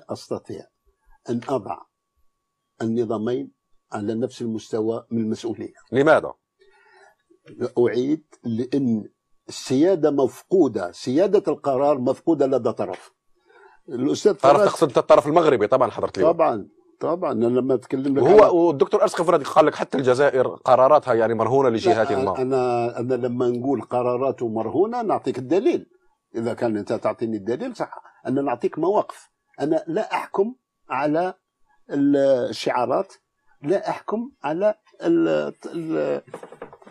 لا أستطيع أن أضع النظامين على نفس المستوى من المسؤولية. لماذا؟ أعيد لأن السيادة مفقودة، سيادة القرار مفقودة لدى طرف. الأستاذ طرف تقصد الطرف المغربي طبعا حضرت لي. طبعا أنا لما أتكلم لك وهو والدكتور أرسخ فرادي قال لك حتى الجزائر قراراتها يعني مرهونة لجهات ما. أنا لما نقول قراراته مرهونة نعطيك الدليل. إذا كان أنت تعطيني الدليل صح، أنا نعطيك مواقف. أنا لا أحكم على الشعارات، لا أحكم على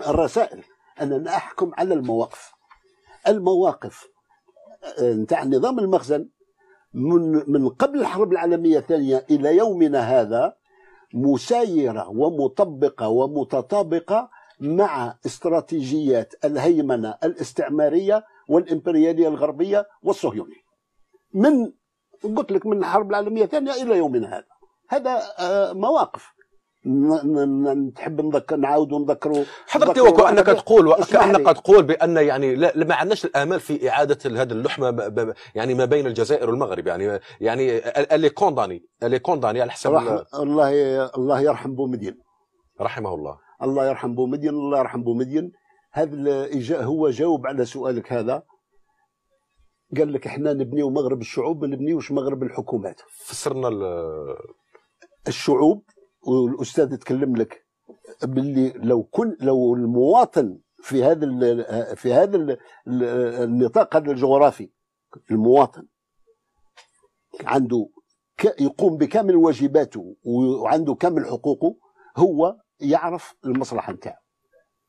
الرسائل، أنا أحكم على المواقف نتاع نظام المخزن من قبل الحرب العالمية الثانية إلى يومنا هذا مسايرة ومطبقة ومتطابقة مع استراتيجيات الهيمنة الاستعمارية والإمبريالية الغربية والصهيوني. قلت لك من الحرب العالمية الثانية إلى يومنا هذا مواقف. نحب نعاود ونذكروا حضرتك وكأنك تقول بأن يعني لا ما عندناش الآمال في إعادة هذه اللحمة يعني ما بين الجزائر والمغرب، يعني اللي كونداني على حسب الله يرحم بومدين رحمه الله. الله يرحم بومدين، الله يرحم بومدين. هذا هو جاوب على سؤالك هذا، قال لك احنا نبنيو مغرب الشعوب ما نبنيوش مغرب الحكومات. فسرنا الشعوب. والاستاذ يتكلم لك باللي لو المواطن في هذا النطاق هذا الجغرافي، المواطن عنده يقوم بكامل واجباته وعنده كامل حقوقه، هو يعرف المصلحه نتاعو،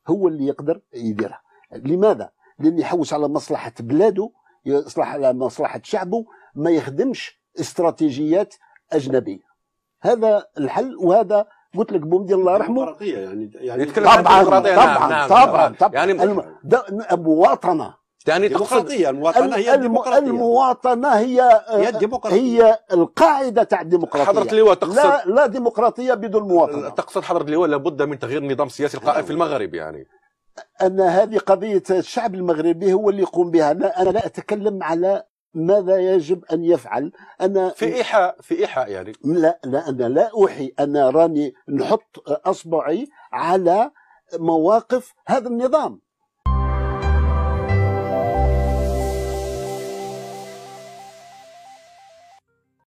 هو اللي يقدر يديرها. لماذا؟ لان يحوس على مصلحه بلاده، يصلح على مصلحه شعبه، ما يخدمش استراتيجيات اجنبيه. هذا الحل. وهذا قلت لك بومدين الله يرحمه يعني يتكلم عن الديمقراطيه. طبعا يعني المواطنه يعني الديمقراطيه، المواطنه هي الديمقراطيه. المواطنه هي القاعده تاع الديمقراطيه. حضرة اللواء تقصد لا ديمقراطيه بدون مواطنه. تقصد حضرة اللواء لابد من تغيير النظام السياسي القائم في المغرب؟ يعني ان هذه قضيه الشعب المغربي هو اللي يقوم بها. انا لا اتكلم على ماذا يجب أن يفعل. أنا في إيحاء يعني لا أنا لا أوحي، أنا راني نحط أصبعي على مواقف هذا النظام.